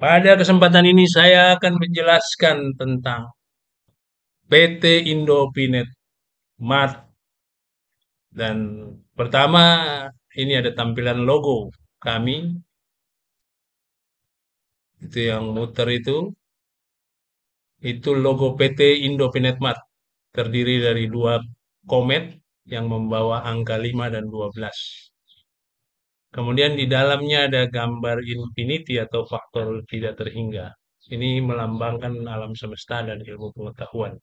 Pada kesempatan ini saya akan menjelaskan tentang PT Indopinet Mart dan pertama ini ada tampilan logo kami, itu yang muter itu logo PT Indopinet Mart, terdiri dari dua komet yang membawa angka 5 dan 12. Kemudian di dalamnya ada gambar infinity atau faktor tidak terhingga. Ini melambangkan alam semesta dan ilmu pengetahuan.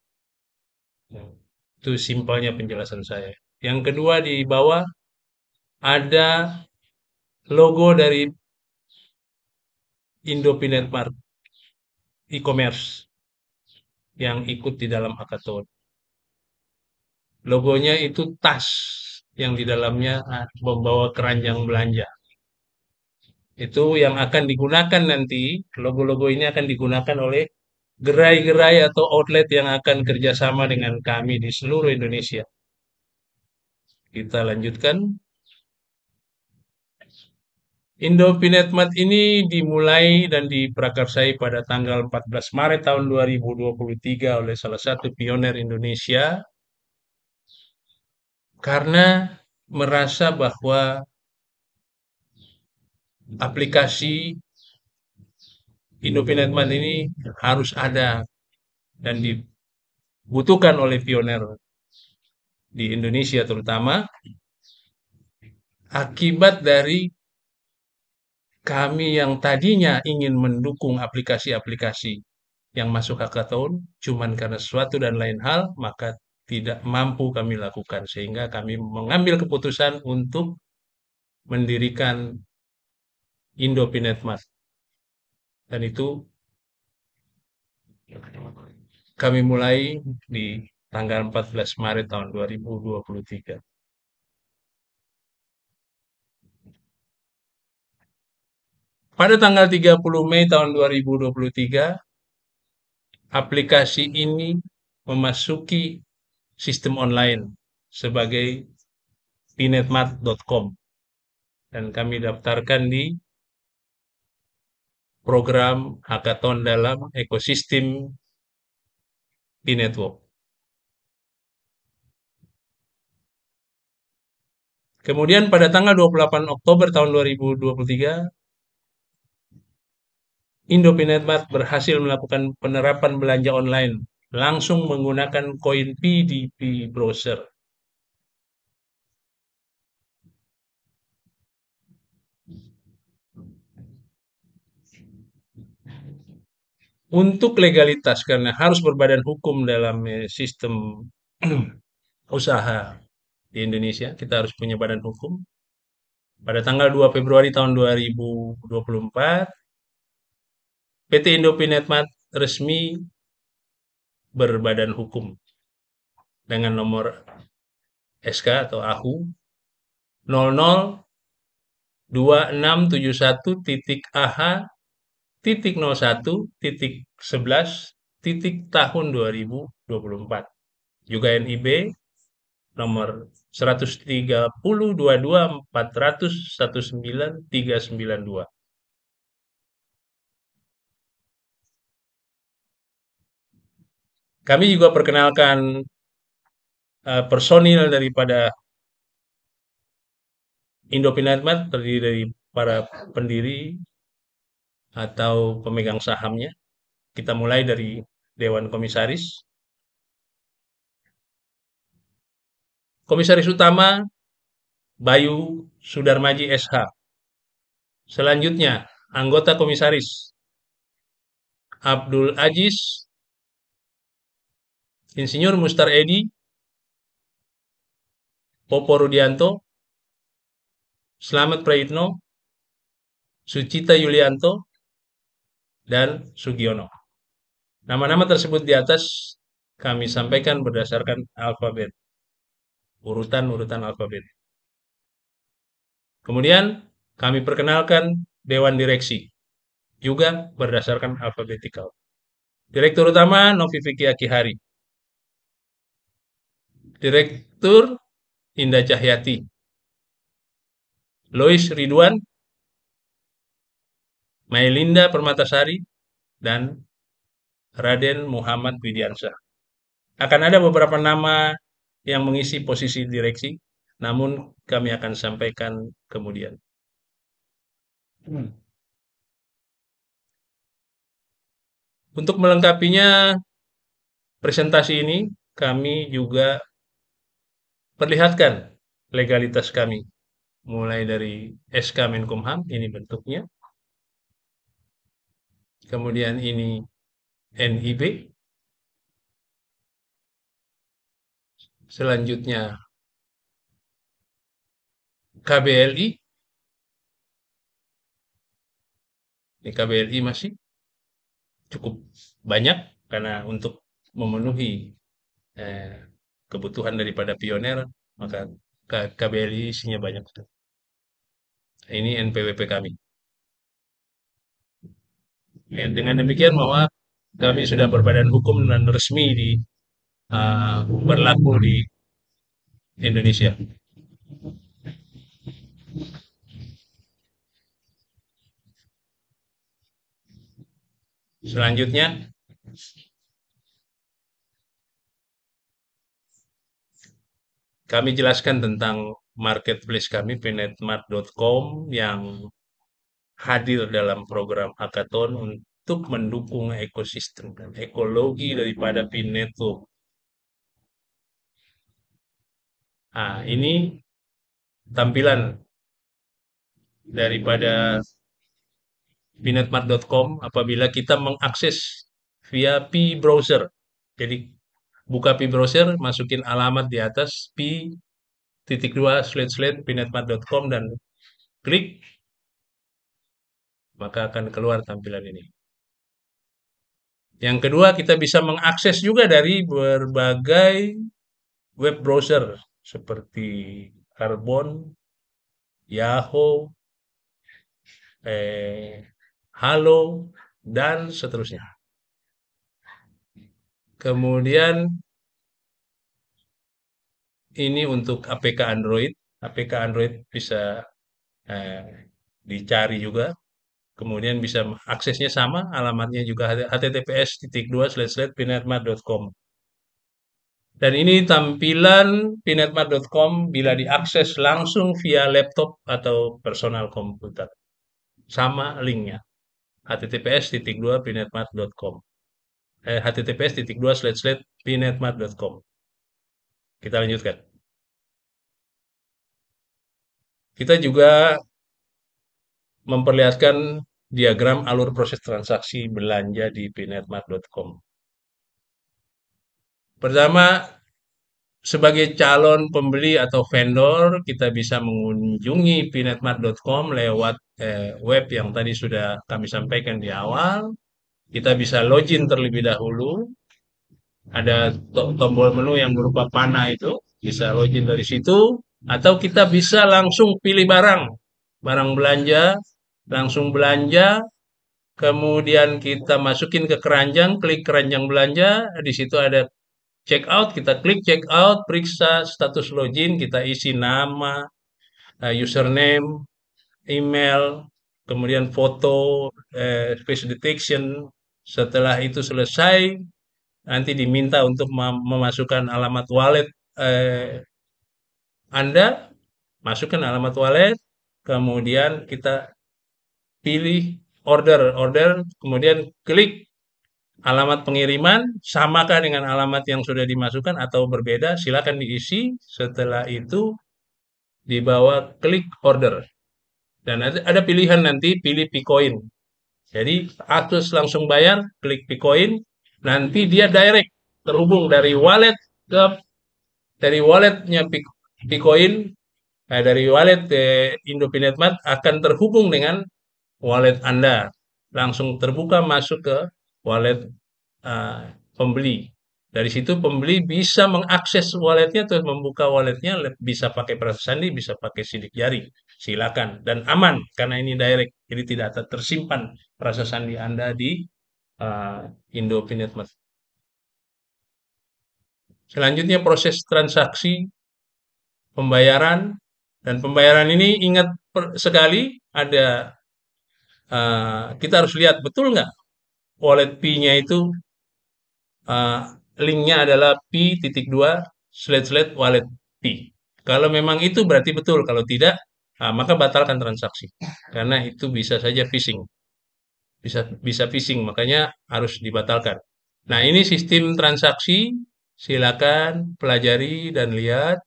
Itu simpelnya penjelasan saya. Yang kedua di bawah ada logo dari Indopinet Mart e-commerce yang ikut di dalam hackathon. Logonya itu tas yang di dalamnya membawa keranjang belanja. Itu yang akan digunakan nanti, logo-logo ini akan digunakan oleh gerai-gerai atau outlet yang akan kerjasama dengan kami di seluruh Indonesia. Kita lanjutkan. Indopinet Mart ini dimulai dan diprakarsai pada tanggal 14 Maret tahun 2023 oleh salah satu pioner Indonesia karena merasa bahwa aplikasi Indopinet Mart ini harus ada dan dibutuhkan oleh pioner di Indonesia terutama akibat dari kami yang tadinya ingin mendukung aplikasi-aplikasi yang masuk hackathon, cuman karena sesuatu dan lain hal, maka tidak mampu kami lakukan. Sehingga kami mengambil keputusan untuk mendirikan Indopinet Mart. Dan itu kami mulai di tanggal 14 Maret tahun 2023. Pada tanggal 30 Mei tahun 2023, aplikasi ini memasuki sistem online sebagai pinetmart.com dan kami daftarkan di program hackathon dalam ekosistem P-Network. Kemudian pada tanggal 28 Oktober tahun 2023, Indopinet Mart berhasil melakukan penerapan belanja online langsung menggunakan koin PDP browser. Untuk legalitas, karena harus berbadan hukum dalam sistem usaha di Indonesia, kita harus punya badan hukum. Pada tanggal 2 Februari tahun 2024, PT Indopinet Mart resmi berbadan hukum dengan nomor SK atau AHU 002671.AH.01.11 tahun 2024. Juga NIB nomor 130.22.400.19392. Kami juga perkenalkan personil daripada Indopinet Mart terdiri dari para pendiri atau pemegang sahamnya. Kita mulai dari Dewan Komisaris. Komisaris Utama Bayu Sudarmaji SH. Selanjutnya, anggota komisaris Abdul Aziz, Insinyur Mustar Edi, Popo Rudianto, Slamet Praitno, Sucita Yulianto, dan Sugiono. Nama-nama tersebut di atas kami sampaikan berdasarkan alfabet, urutan-urutan alfabet. Kemudian kami perkenalkan Dewan Direksi, juga berdasarkan alfabetikal. Direktur Utama Novi Fikri Akihari, Direktur Indah Cahyati, Lois Ridwan, Mailinda Permatasari, dan Raden Muhammad Widiansyah. Akan ada beberapa nama yang mengisi posisi direksi, namun kami akan sampaikan kemudian. Untuk melengkapinya presentasi ini, kami juga perlihatkan legalitas kami, mulai dari SK Menkumham, ini bentuknya, kemudian ini NIB, selanjutnya KBLI, ini KBLI masih cukup banyak karena untuk memenuhi eh, kebutuhan daripada pioner, maka KBLI isinya banyak. Ini NPWP kami. Ya, dengan demikian bahwa kami sudah berbadan hukum dan resmi berlaku di Indonesia. Selanjutnya, kami jelaskan tentang marketplace kami, pinetmart.com, yang hadir dalam program hackathon untuk mendukung ekosistem dan ekologi daripada Pinetwork. Nah, ini tampilan daripada pinetmart.com apabila kita mengakses via P-browser. Jadi buka P-browser, masukin alamat di atas p.2//pinetmart.com dan klik, maka akan keluar tampilan ini. Yang kedua, kita bisa mengakses juga dari berbagai web browser seperti Carbon, Yahoo, Halo, dan seterusnya. Kemudian ini untuk APK Android. APK Android bisa dicari juga. Kemudian bisa aksesnya sama, alamatnya juga https://pinetmart.com. Dan ini tampilan pinetmart.com bila diakses langsung via laptop atau personal komputer. Sama linknya, https://pinetmart.com. https://pinetmart.com. Kita lanjutkan. Kita juga memperlihatkan diagram alur proses transaksi belanja di pinetmart.com. Pertama, sebagai calon pembeli atau vendor, kita bisa mengunjungi pinetmart.com lewat web yang tadi sudah kami sampaikan di awal. Kita bisa login terlebih dahulu. Ada tombol menu yang berupa panah itu, bisa login dari situ. Atau kita bisa langsung pilih barang belanja, langsung belanja, kemudian kita masukin ke keranjang, klik keranjang belanja, di situ ada check out, kita klik check out, periksa status login, kita isi nama, username, email, kemudian foto, face detection. Setelah itu selesai, nanti diminta untuk memasukkan alamat wallet Anda, masukkan alamat wallet, kemudian kita pilih order, kemudian klik alamat pengiriman, samakah dengan alamat yang sudah dimasukkan atau berbeda, silakan diisi. Setelah itu di bawah klik order. Dan ada pilihan nanti, pilih Picoin. Jadi akses langsung bayar, klik Picoin, nanti dia direct terhubung dari wallet ke dari walletnya Picoin, dari wallet Indopinetmart akan terhubung dengan wallet Anda. Langsung terbuka masuk ke wallet pembeli. Dari situ pembeli bisa mengakses walletnya atau membuka walletnya, bisa pakai proses sandi, bisa pakai sidik jari. Silakan dan aman karena ini direct, jadi tidak tersimpan proses sandi Anda di Indopinetmart. Selanjutnya proses transaksi pembayaran, dan pembayaran ini ingat sekali ada kita harus lihat betul nggak wallet P-nya itu eh, linknya adalah p.2/wallet P. Kalau memang itu berarti betul, kalau tidak, maka batalkan transaksi. Karena itu bisa saja phishing, bisa bisa phishing, makanya harus dibatalkan. Nah, ini sistem transaksi, silakan pelajari dan lihat,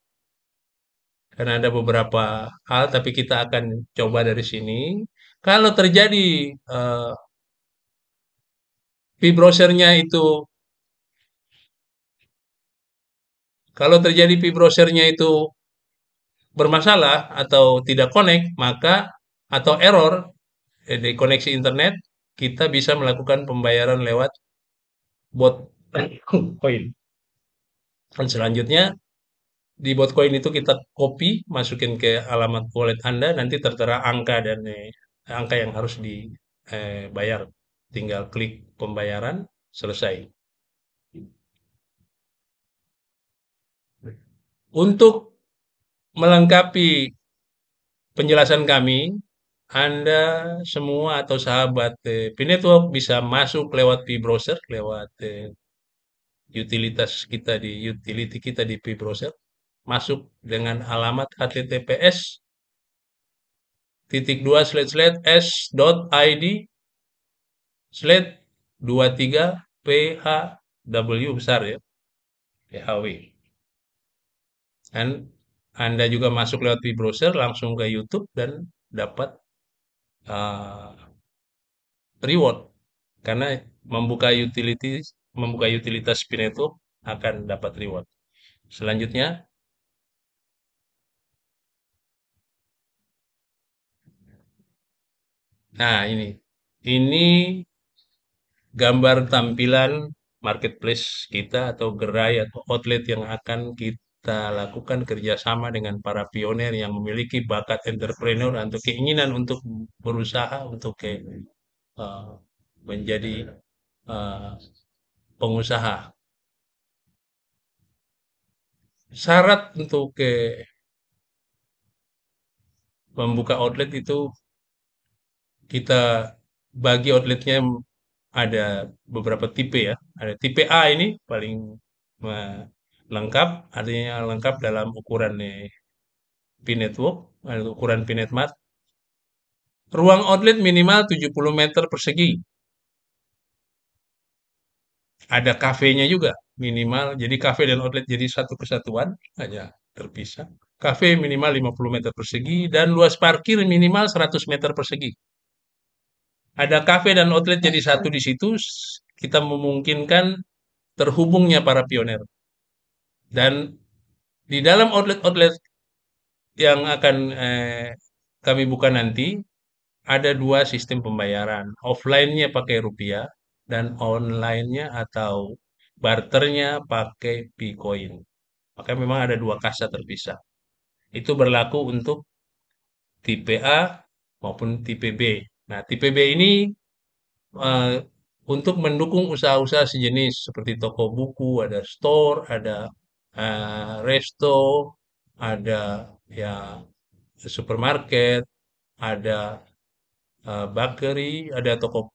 karena ada beberapa hal, tapi kita akan coba dari sini. Kalau terjadi eh, browsernya itu, kalau terjadi browsernya itu bermasalah atau tidak connect, maka atau error di koneksi internet, kita bisa melakukan pembayaran lewat bot koin. Dan selanjutnya di Botcoin itu kita copy, masukin ke alamat wallet Anda, nanti tertera angka dan angka yang harus dibayar. Tinggal klik pembayaran, selesai. Untuk melengkapi penjelasan kami, Anda semua atau sahabat P-Network bisa masuk lewat P-Browser, lewat utilitas kita di utility kita di P-Browser, masuk dengan alamat https -2//s.id slide 23 PHW besar ya, PHW. Dan Anda juga masuk lewat browser langsung ke YouTube dan dapat uh, reward karena membuka utilitas Pineto akan dapat reward. Selanjutnya, nah ini gambar tampilan marketplace kita atau gerai atau outlet yang akan kita lakukan kerjasama dengan para pionir yang memiliki bakat entrepreneur atau keinginan untuk berusaha untuk menjadi uh, pengusaha. Syarat untuk membuka outlet itu kita bagi outletnya ada beberapa tipe ya. Ada tipe A ini paling eh, lengkap, artinya lengkap dalam ukuran P-Network, ukuran P-Netmart. Ruang outlet minimal 70 meter persegi. Ada kafenya juga minimal. Jadi kafe dan outlet jadi satu kesatuan, hanya terpisah. Kafe minimal 50 meter persegi dan luas parkir minimal 100 meter persegi. Ada kafe dan outlet jadi satu di situ, kita memungkinkan terhubungnya para pionir. Dan di dalam outlet-outlet yang akan kami buka nanti, ada dua sistem pembayaran. Offline-nya pakai rupiah dan online-nya atau barternya pakai Bitcoin. Maka memang ada dua kasa terpisah. Itu berlaku untuk tipe A maupun tipe B. Nah, tipe B ini eh, untuk mendukung usaha-usaha sejenis seperti toko buku, ada store, ada resto, ada ya supermarket, ada bakery, ada toko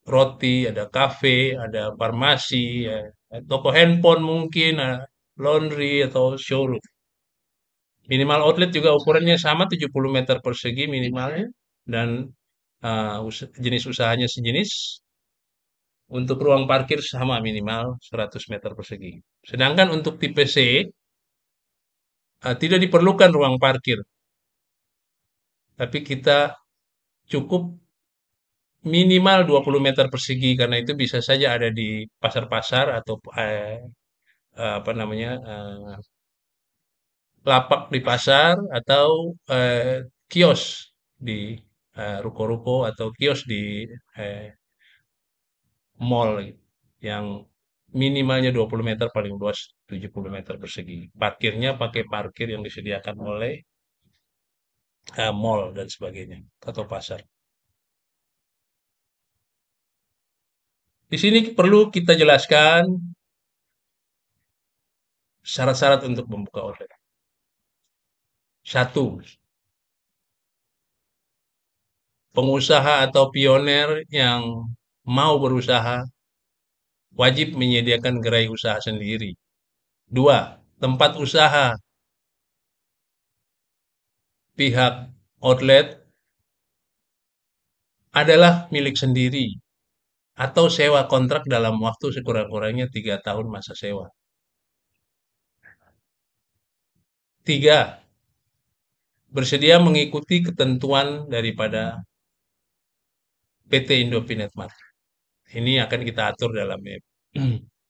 roti, ada kafe, ada farmasi, ya, toko handphone mungkin, laundry atau showroom. Minimal outlet juga ukurannya sama 70 meter persegi minimalnya dan jenis usahanya sejenis. Untuk ruang parkir sama minimal 100 meter persegi. Sedangkan untuk tipe C tidak diperlukan ruang parkir, tapi kita cukup minimal 20 meter persegi karena itu bisa saja ada di pasar-pasar atau apa namanya lapak di pasar atau kios di ruko-ruko atau kios di eh, mall gitu, yang minimalnya 20 meter paling luas 70 meter persegi. Parkirnya pakai parkir yang disediakan oleh mall dan sebagainya atau pasar. Di sini perlu kita jelaskan syarat-syarat untuk membuka outlet. Satu, pengusaha atau pioner yang mau berusaha wajib menyediakan gerai usaha sendiri. Dua, tempat usaha pihak outlet adalah milik sendiri atau sewa kontrak dalam waktu sekurang-kurangnya 3 tahun masa sewa. Tiga, bersedia mengikuti ketentuan daripada PT Indopinet Mart. Ini akan kita atur dalam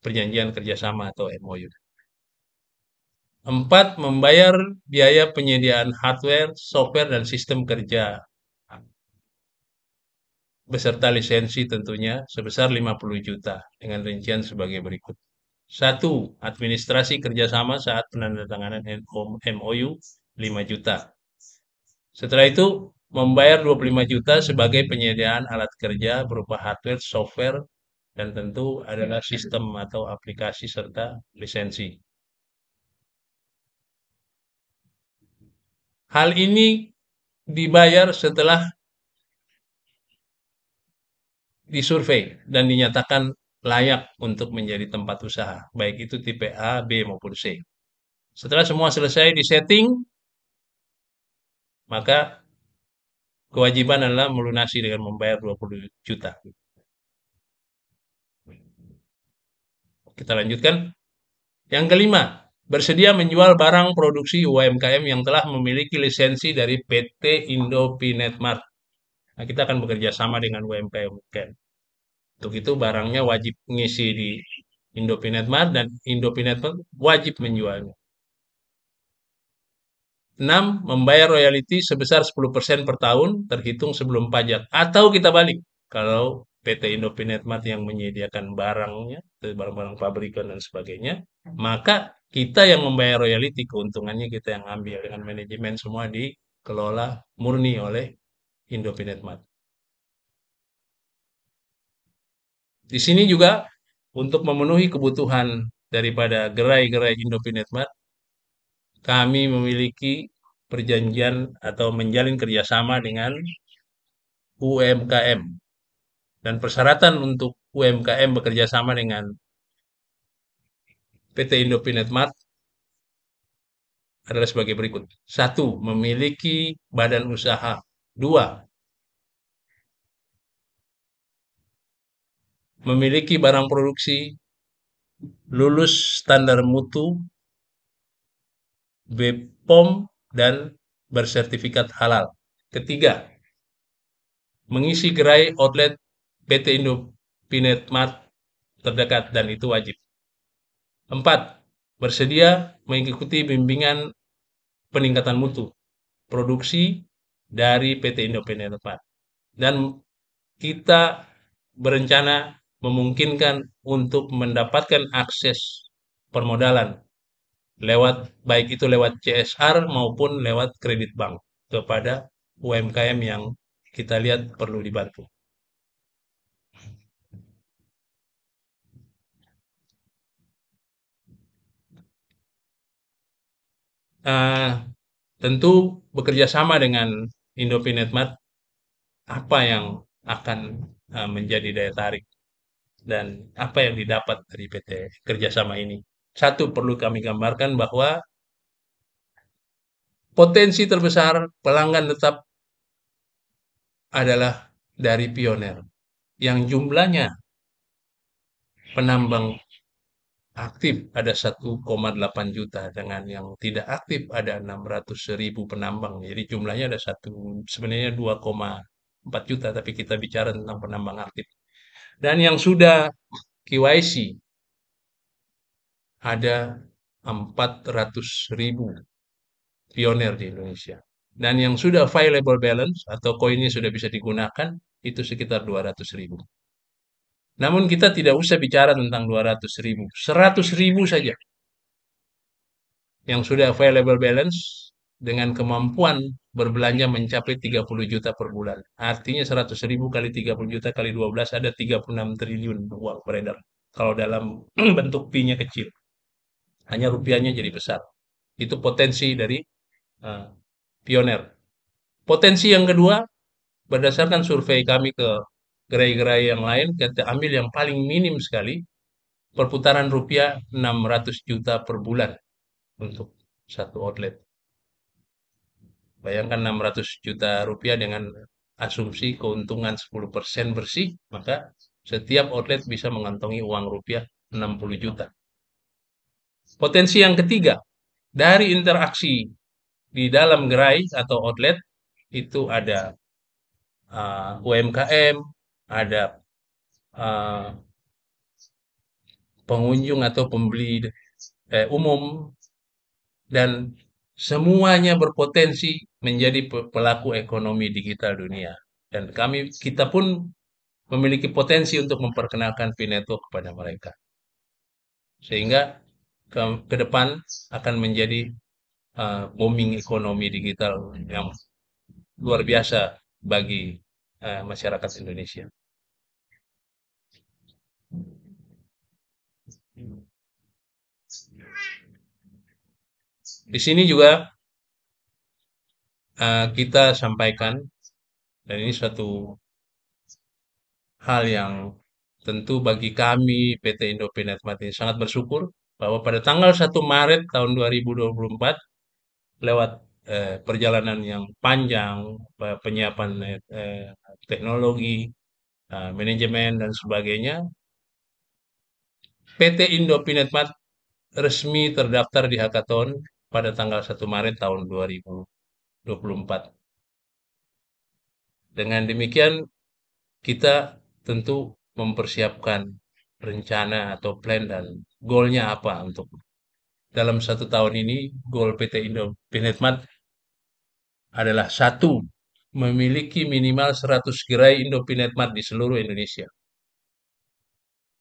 perjanjian kerjasama atau MOU. Empat, membayar biaya penyediaan hardware, software, dan sistem kerja beserta lisensi tentunya sebesar 50 juta dengan rincian sebagai berikut. Satu, administrasi kerjasama saat penandatanganan MOU 5 juta. Setelah itu, membayar 25 juta sebagai penyediaan alat kerja berupa hardware, software, dan tentu adalah sistem atau aplikasi serta lisensi. Hal ini dibayar setelah disurvei dan dinyatakan layak untuk menjadi tempat usaha, baik itu tipe A, B, maupun C. Setelah semua selesai disetting, maka kewajiban adalah melunasi dengan membayar 20 juta. Kita lanjutkan. Yang kelima, bersedia menjual barang produksi UMKM yang telah memiliki lisensi dari PT Indopinet Mart. Nah, kita akan bekerja sama dengan UMKM. Untuk itu barangnya wajib ngisi di Indopinet Mart dan Indopinet Mart wajib menjualnya. 6. Membayar royalti sebesar 10% per tahun terhitung sebelum pajak. Atau kita balik. Kalau PT Indopinet Mart yang menyediakan barangnya, barang-barang pabrikan dan sebagainya, maka kita yang membayar royalti, keuntungannya kita yang ambil dengan manajemen semua dikelola murni oleh Indopinet Mart. Di sini juga untuk memenuhi kebutuhan daripada gerai-gerai Indopinet Mart, kami memiliki perjanjian atau menjalin kerjasama dengan UMKM. Dan persyaratan untuk UMKM bekerja sama dengan PT Indopinet Mart adalah sebagai berikut. 1. Memiliki badan usaha. 2. Memiliki barang produksi lulus standar mutu, BPOM, dan bersertifikat halal. Ketiga, mengisi gerai outlet PT Indopinet Mart terdekat dan itu wajib. 4. Bersedia mengikuti bimbingan peningkatan mutu produksi dari PT Indopinet Mart. Dan kita berencana memungkinkan untuk mendapatkan akses permodalan lewat baik itu lewat CSR maupun lewat kredit bank kepada UMKM yang kita lihat perlu dibantu. Tentu bekerja sama dengan Indopinet Mart, apa yang akan menjadi daya tarik dan apa yang didapat dari PT kerjasama ini. Satu, perlu kami gambarkan bahwa potensi terbesar pelanggan tetap adalah dari pioner, yang jumlahnya penambang aktif ada 1,8 juta dengan yang tidak aktif ada 600.000 penambang. Jadi jumlahnya ada sebenarnya 2,4 juta, tapi kita bicara tentang penambang aktif. Dan yang sudah KYC ada 400.000 pioner di Indonesia. Dan yang sudah available balance atau koinnya sudah bisa digunakan itu sekitar 200.000. Namun kita tidak usah bicara tentang 200.000, 100.000 saja yang sudah available balance dengan kemampuan berbelanja mencapai 30 juta per bulan. Artinya 100.000 kali 30 juta kali 12 ada 36 triliun uang beredar. Kalau dalam bentuk P-nya kecil. Hanya rupiahnya jadi besar. Itu potensi dari pioner. Potensi yang kedua, berdasarkan survei kami ke gerai-gerai yang lain, kita ambil yang paling minim sekali, perputaran rupiah 600 juta per bulan untuk satu outlet. Bayangkan 600 juta rupiah dengan asumsi keuntungan 10% bersih, maka setiap outlet bisa mengantongi uang rupiah 60 juta. Potensi yang ketiga, dari interaksi di dalam gerai atau outlet, itu ada UMKM, ada uh, pengunjung atau pembeli umum, dan semuanya berpotensi menjadi pelaku ekonomi digital dunia. Dan kita pun memiliki potensi untuk memperkenalkan Pinetwork kepada mereka. Sehingga ke depan akan menjadi booming ekonomi digital yang luar biasa bagi masyarakat Indonesia. Di sini juga kita sampaikan, dan ini suatu hal yang tentu bagi kami PT Indopinet ini sangat bersyukur bahwa pada tanggal 1 Maret tahun 2024 lewat perjalanan yang panjang, penyiapan teknologi, manajemen dan sebagainya, PT Indopinet resmi terdaftar di Hackathon pada tanggal 1 Maret tahun 2024. Dengan demikian, kita tentu mempersiapkan rencana atau plan dan goalnya apa untuk dalam 1 tahun ini. Goal PT Indofinetmart adalah satu, memiliki minimal 100 gerai Indofinetmart di seluruh Indonesia.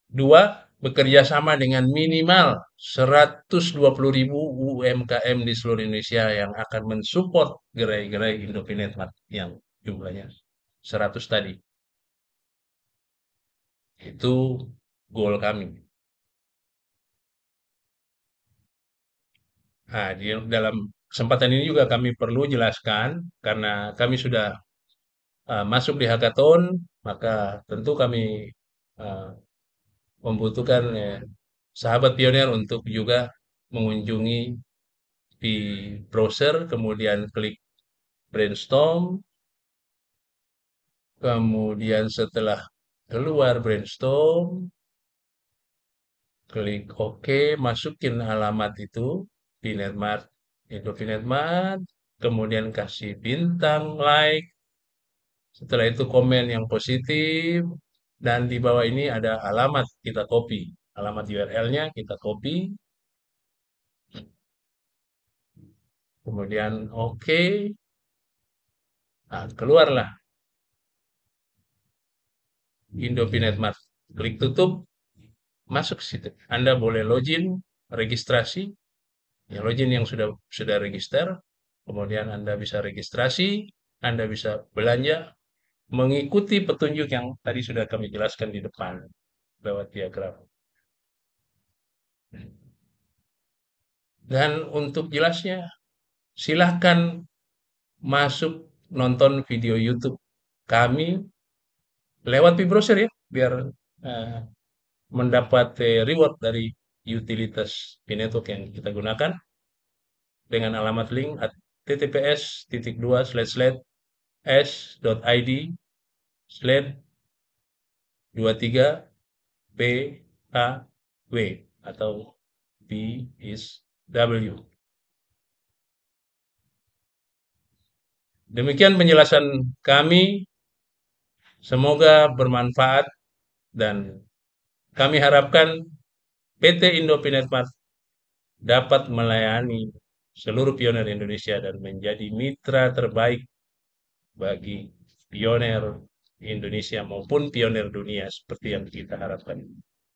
Dua, bekerja sama dengan minimal 120.000 UMKM di seluruh Indonesia yang akan mensupport gerai-gerai Indofinetmart yang jumlahnya 100 tadi. Itu goal kami. Nah, dalam kesempatan ini juga kami perlu jelaskan, karena kami sudah masuk di hackathon, maka tentu kami uh, membutuhkan sahabat pionir untuk juga mengunjungi di browser, kemudian klik brainstorm, kemudian setelah keluar brainstorm, klik OK, masukin alamat itu, Pinetmart, Indofinetmart, kemudian kasih bintang, like, setelah itu komen yang positif, dan di bawah ini ada alamat, kita copy. Alamat URL-nya kita copy, kemudian OK, nah, keluarlah Indofinetmart. Klik tutup, masuk situ. Anda boleh login, registrasi, ya login yang sudah register, kemudian Anda bisa registrasi, Anda bisa belanja, mengikuti petunjuk yang tadi sudah kami jelaskan di depan lewat diagram. Dan untuk jelasnya, silahkan masuk nonton video YouTube kami lewat browser ya, biar eh, mendapat reward dari utilitas Pinetwork yang kita gunakan dengan alamat link https://s.id/23PAW atau P is W. Demikian penjelasan kami, semoga bermanfaat, dan kami harapkan PT Indofinetmart dapat melayani seluruh pionir Indonesia dan menjadi mitra terbaik bagi pionir Indonesia maupun pionir dunia seperti yang kita harapkan.